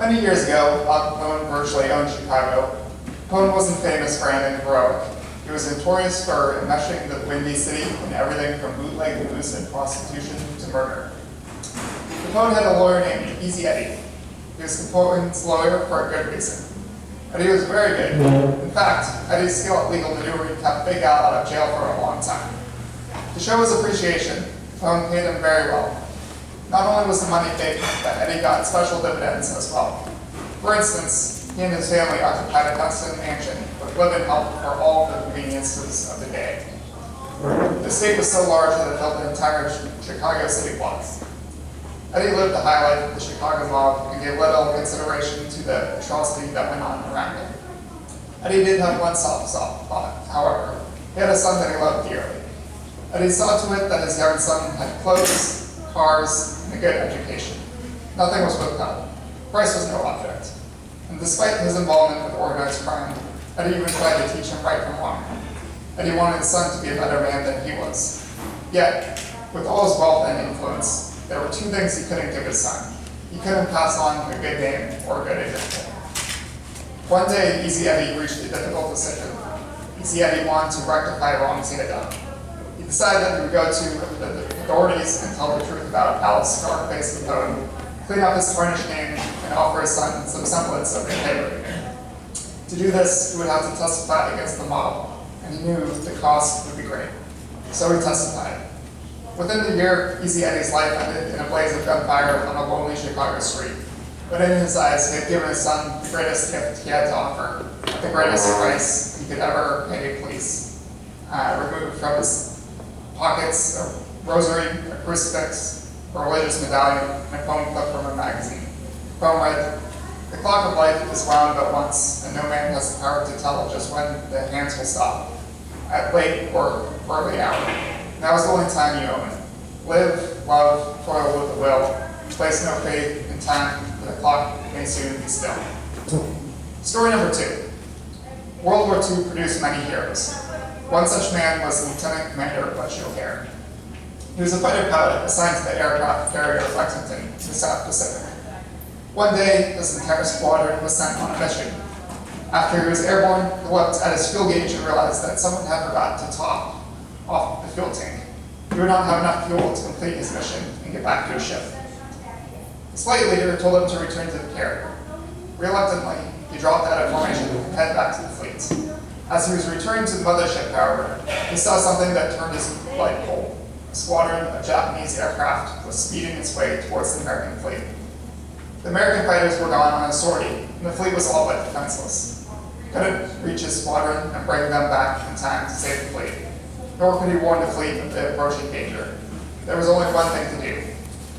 Many years ago, Al Capone virtually owned Chicago. Capone wasn't famous for anything heroic. He was notorious for enmeshing the Windy City in everything from bootleg booze and prostitution to murder. Capone had a lawyer named Easy Eddie. He was Capone's lawyer for a good reason. Eddie was very good. In fact, Eddie's skill at legal maneuvering kept Big Al out of jail for a long time. To show his appreciation, Capone paid him very well. Not only was the money paid, but Eddie got special dividends as well. For instance, he and his family occupied a custom mansion with live-in help for all the conveniences of the day. The estate was so large that it filled the entire Chicago city blocks. Eddie lived the high life of the Chicago mob and gave little consideration to the atrocity that went on around him. Eddie did have one soft spot, however. He had a son that he loved dearly. Eddie saw to it that his young son had clothes, cars, and a good education. Nothing was withheld. Price was no object. And despite his involvement with organized crime, Eddie even tried to teach him right from wrong. Eddie wanted his son to be a better man than he was. Yet, with all his wealth and influence, there were two things he couldn't give his son. He couldn't pass on a good name or a good example. One day, Easy Eddie reached a difficult decision. Easy Eddie wanted to rectify wrongs he had done. He decided that he would go to the authorities and tell the truth about Al's scar-faced Capone, clean up his tarnished name, and offer his son some semblance of integrity. To do this, he would have to testify against the mob, and he knew the cost would be great. So he testified. Within the year, Easy Eddie's life ended in a blaze of gunfire on a lonely Chicago street. But in his eyes, he had given his son the greatest gift he had to offer, the greatest price he could ever pay police. Removed from his pockets a rosary, a crucifix, a religious medallion, and a poem clip from a magazine. The poem read, "The clock of life is wound but once, and no man has the power to tell just when the hands will stop, at late or early hour. Now is the only time you own it. Live, love, toil with a will. Place no faith in time, for the clock may soon be still." Story number 2. World War II produced many heroes. One such man was Lieutenant Commander Butch O'Hare. He was a fighter pilot assigned to the aircraft carrier Lexington in the South Pacific. One day, his entire squadron was sent on a mission. After he was airborne, he looked at his fuel gauge and realized that someone had forgotten to top off the fuel tank. He would not have enough fuel to complete his mission and get back to his ship. His flight leader told him to return to the carrier. Reluctantly, he dropped out of formation and headed back to the fleet. As he was returning to the mothership, however, he saw something that turned his blood cold. A squadron of Japanese aircraft was speeding its way towards the American fleet. The American fighters were gone on a sortie, and the fleet was all but defenseless. He couldn't reach his squadron and bring them back in time to save the fleet. Nor could he warn the fleet of the approaching danger. There was only one thing to do.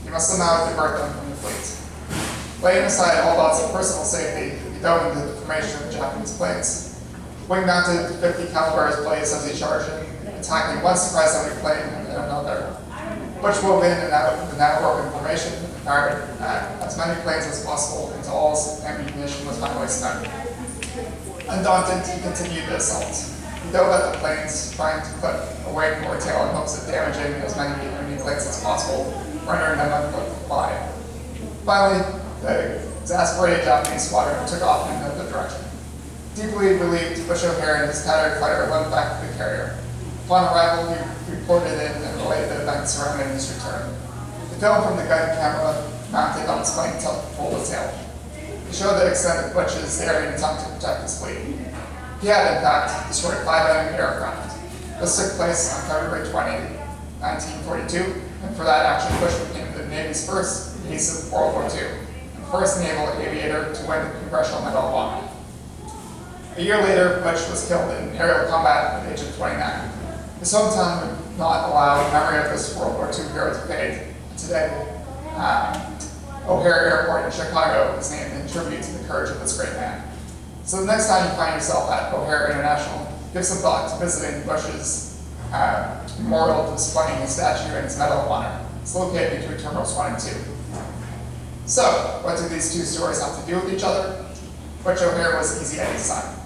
He must somehow divert them from the fleet. Laying aside all thoughts of personal safety, he dove into the formation of the Japanese planes. Wing-mounted 50 calibers blazed as he charged in, attacking one surprise enemy plane and then another. Butch wove in and out of the now broken formation and fired as many planes as possible until all his ammunition was finally spent. Undaunted, he continued the assault. He dove at the planes, trying to clip a wing or tail in hopes of damaging as many enemy planes as possible, rendering them unfit to fly. Finally, the exasperated Japanese squadron took off in another direction. Deeply relieved, Butch O'Hare and his tattered fighter went back to the carrier. Upon arrival, he reported in and relayed the events surrounding his return. The film from the gun camera mounted on his plane told the tale. It showed the extent of Butch's daring attempt to protect his fleet. He had, in fact, destroyed 5 enemy aircraft. This took place on February 20, 1942, and for that action, Butch became the Navy's first ace of World War II, and first naval aviator to win the Congressional Medal of Honor. A year later, Butch was killed in aerial combat at the age of 29. His hometown would not allow memory of this World War II hero to fade. Today, O'Hare Airport in Chicago is named in tribute to the courage of this great man. So the next time you find yourself at O'Hare International, give some thought to visiting Butch's memorial displaying his statue and his Medal of Honor. It's located between Terminals 1 and 2. So, what do these two stories have to do with each other? Butch O'Hare was Easy Eddie's son.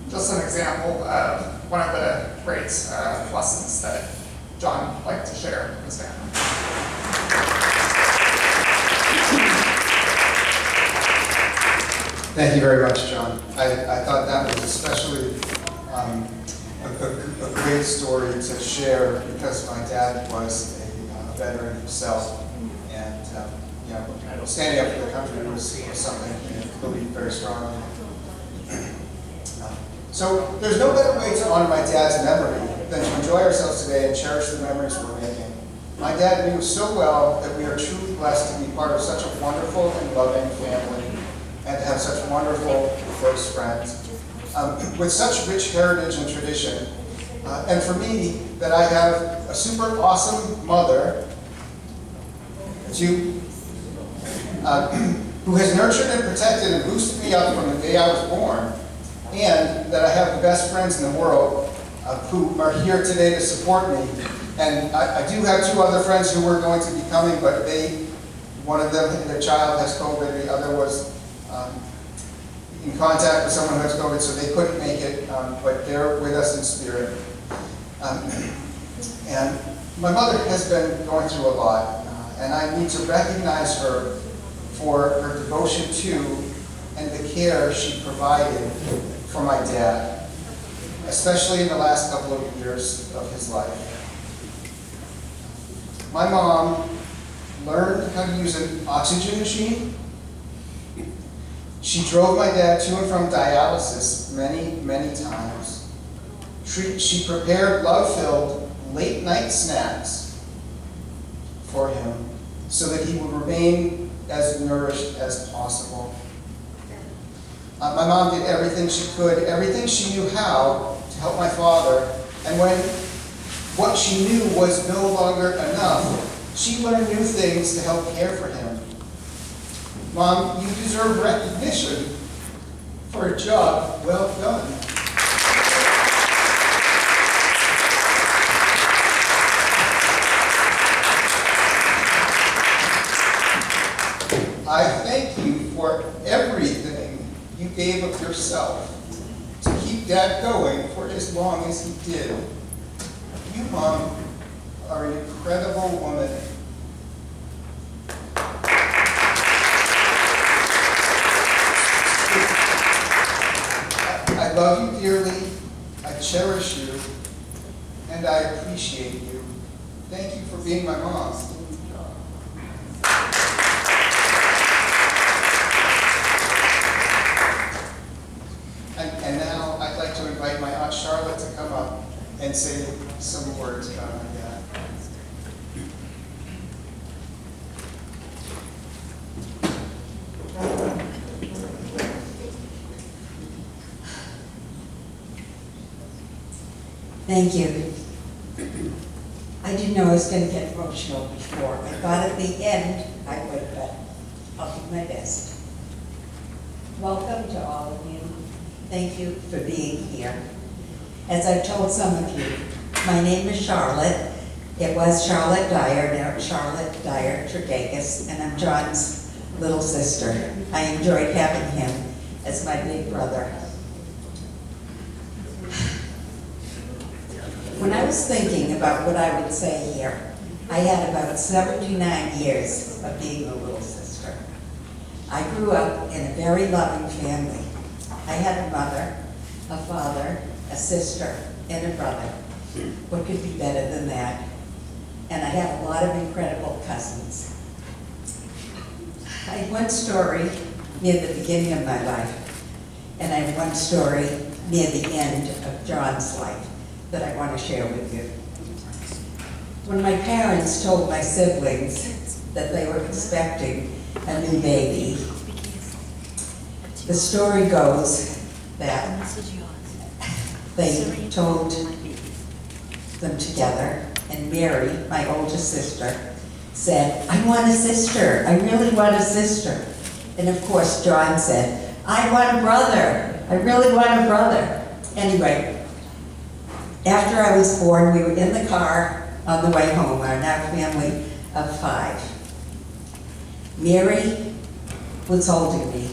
Just an example of one of the great lessons that John liked to share with his family. Thank you very much, John. I thought that was especially a great story to share because my dad was a veteran himself, and standing up for the country was something he believed very strongly. So there's no better way to honor my dad's memory than to enjoy ourselves today and cherish the memories we're making. My dad knew so well that we are truly blessed to be part of such a wonderful and loving family and to have such wonderful, close friends with such rich heritage and tradition. And for me, that I have a super awesome mother who has nurtured and protected and boosted me up from the day I was born, and that I have the best friends in the world who are here today to support me. And I do have two other friends who were going to be coming, but one of them, their child has COVID, the other was in contact with someone who has COVID, so they couldn't make it, but they're with us in spirit. And my mother has been going through a lot, and I need to recognize her for her devotion to and the care she provided for my dad, especially in the last couple of years of his life. My mom learned how to use an oxygen machine. She drove my dad to and from dialysis many, many times. She prepared love-filled late-night snacks for him so that he would remain as nourished as possible. My mom did everything she could, everything she knew how to help my father, and when what she knew was no longer enough, she learned new things to help care for him. Mom, you deserve recognition for a job well done. I thank you for everything you gave of yourself to keep Dad going for as long as he did. You, Mom, are an incredible woman. I love you dearly, I cherish you, and I appreciate you. Thank you for being my mom. And now I'd like to invite my Aunt Charlotte to come up and say some words about my dad. Thank you. I didn't know I was going to get emotional before. I thought at the end I would, but I'll do my best. Welcome to all of you. Thank you for being here. As I've told some of you, my name is Charlotte. It was Charlotte Dyer, now Charlotte Dyer Tredegas, and I'm John's little sister. I enjoyed having him as my big brother. When I was thinking about what I would say here, I had about 79 years of being a little sister. I grew up in a very loving family. I had a mother, a father, a sister, and a brother. What could be better than that? And I have a lot of incredible cousins. I have one story near the beginning of my life, and I have one story near the end of John's life that I want to share with you. When my parents told my siblings that they were expecting a new baby, the story goes that they told them together, and Mary, my older sister, said, "I want a sister, I really want a sister." And of course, John said, "I want a brother, I really want a brother." Anyway, after I was born, we were in the car on the way home, our now family of 5. Mary was holding me,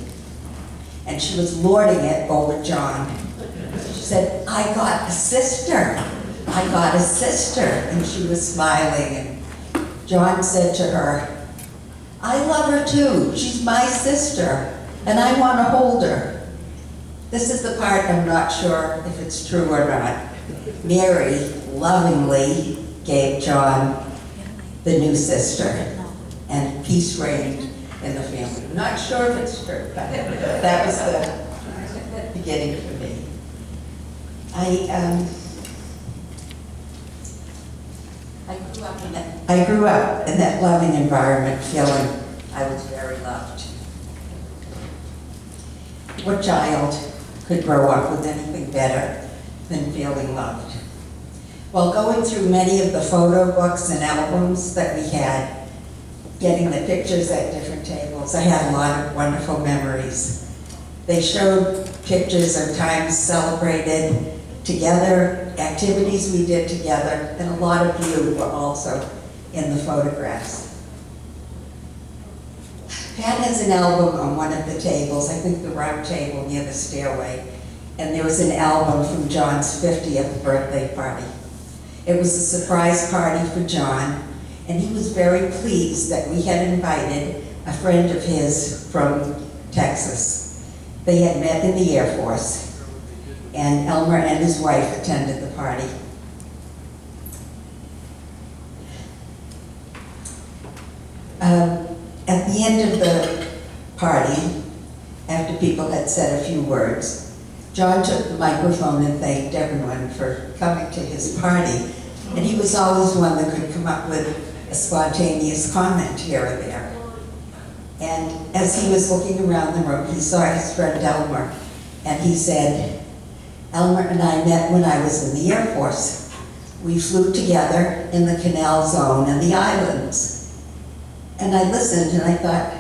and she was lording it over John. She said, "I got a sister, I got a sister," and she was smiling, and John said to her, "I love her too, she's my sister." and I want to hold her. This is the part I'm not sure if it's true or not. Mary lovingly gave John the new sister, and peace reigned in the family. I'm not sure if it's true, but that was the beginning for me. I grew up in that loving environment, feeling I was very loved. What child could grow up with anything better than feeling loved? While going through many of the photo books and albums that we had, getting the pictures at different tables, I had a lot of wonderful memories. They showed pictures of times celebrated together, activities we did together, and a lot of you were also in the photographs. Pat has an album on one of the tables, I think the round table near the stairway, and there was an album from John's 50th birthday party. It was a surprise party for John, and he was very pleased that we had invited a friend of his from Texas. They had met in the Air Force, and Elmer and his wife attended the party. At the end of the party, after people had said a few words, John took the microphone and thanked everyone for coming to his party. And he was always one that could come up with a spontaneous comment here or there. And as he was looking around the room, he saw his friend Elmer, and he said, "Elmer and I met when I was in the Air Force. We flew together in the Canal Zone and the islands." And I listened and I thought,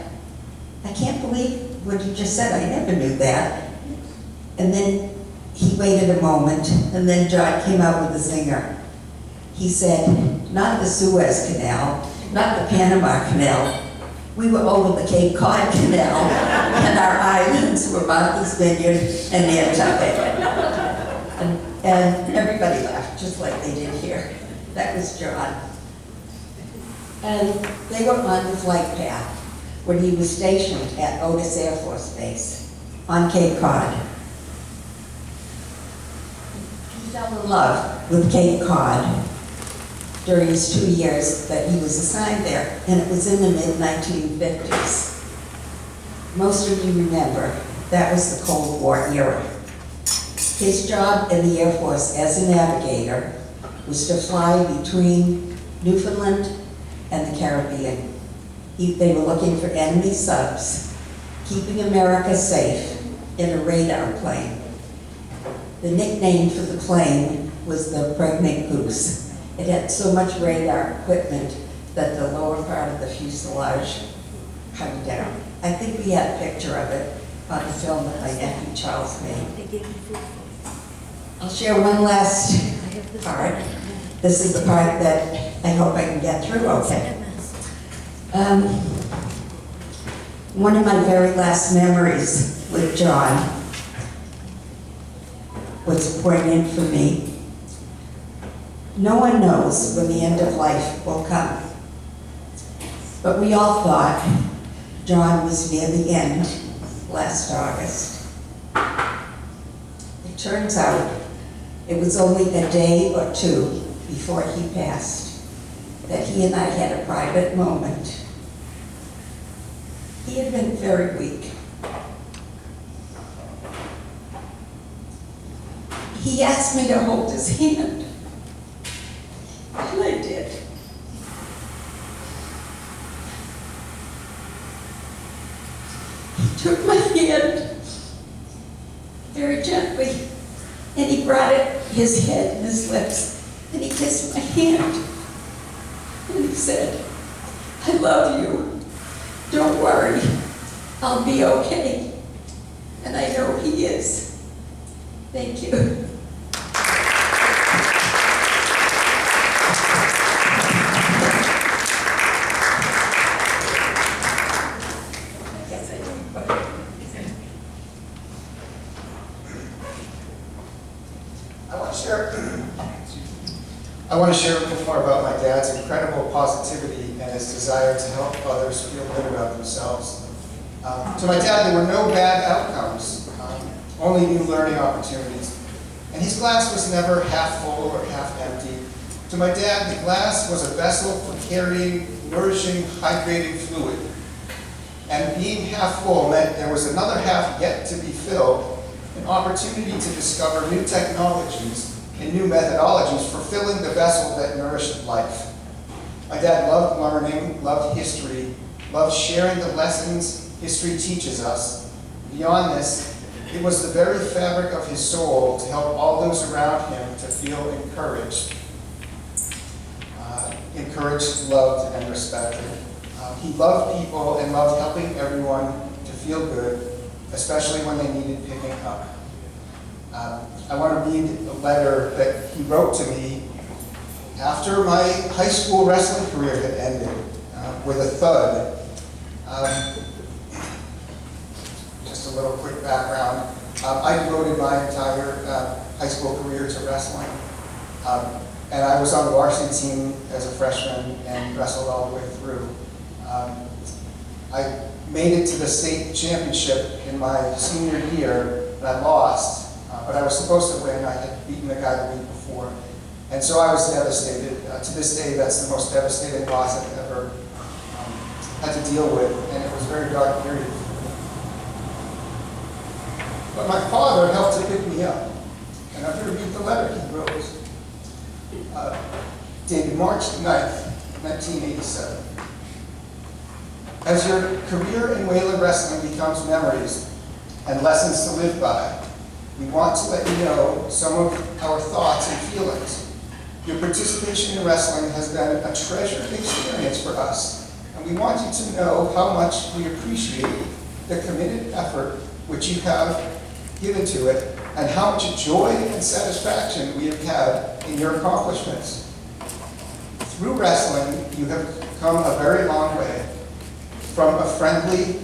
I can't believe what you just said, I never knew that. And then he waited a moment, and then John came out with a zinger. He said, not the Suez Canal, not the Panama Canal, we were over the Cape Cod Canal, and our islands were Martha's Vineyard and Nantucket. And everybody laughed, just like they did here. That was John. And they were on the flight path when he was stationed at Otis Air Force Base on Cape Cod. He fell in love with Cape Cod during his 2 years that he was assigned there, and it was in the mid-1950s. Most of you remember, that was the Cold War era. His job in the Air Force as a navigator was to fly between Newfoundland and the Caribbean. They were looking for enemy subs, keeping America safe in a radar plane. The nickname for the plane was the Pregnant Goose. It had so much radar equipment that the lower part of the fuselage hung down. I think we had a picture of it on the film that my nephew Charles made. I'll share one last part. This is the part that I hope I can get through okay. One of my very last memories with John was poignant for me. No one knows when the end of life will come, but we all thought John was near the end last August. It turns out it was only a day or two before he passed that he and I had a private moment. He had been very weak. He asked me to hold his hand, and I did. He took my hand very gently, and he brought his head and his lips, and he kissed my hand. And he said, "I love you. Don't worry. I'll be okay." And I know he is. Thank you. I want to share a bit more about my dad's incredible positivity and his desire to help others feel good about themselves. To my dad, there were no bad outcomes, only new learning opportunities. And his glass was never half full or half empty. To my dad, the glass was a vessel for carrying nourishing, hydrating fluid. And being half full meant there was another half yet to be filled, an opportunity to discover new technologies and new methodologies for filling the vessel that nourished life. My dad loved learning, loved history, loved sharing the lessons history teaches us. Beyond this, it was the very fabric of his soul to help all those around him to feel encouraged. Encouraged, loved, and respected. He loved people and loved helping everyone to feel good, especially when they needed picking up. I want to read a letter that he wrote to me after my high school wrestling career had ended, with a thud. Just a little quick background. I devoted my entire high school career to wrestling. And I was on the varsity team as a freshman and wrestled all the way through. I made it to the state championship in my senior year, and I lost. But I was supposed to win. I had beaten the guy the week before. And so I was devastated. To this day, that's the most devastating loss I've ever had to deal with, and it was a very dark period for me. But my father helped to pick me up. And I'm going to read the letter he wrote. Dated March 9th, 1987. As your career in Wayland Wrestling becomes memories and lessons to live by, we want to let you know some of our thoughts and feelings. Your participation in wrestling has been a treasured experience for us, and we want you to know how much we appreciate the committed effort which you have given to it, and how much joy and satisfaction we have had in your accomplishments. Through wrestling, you have come a very long way, from a friendly,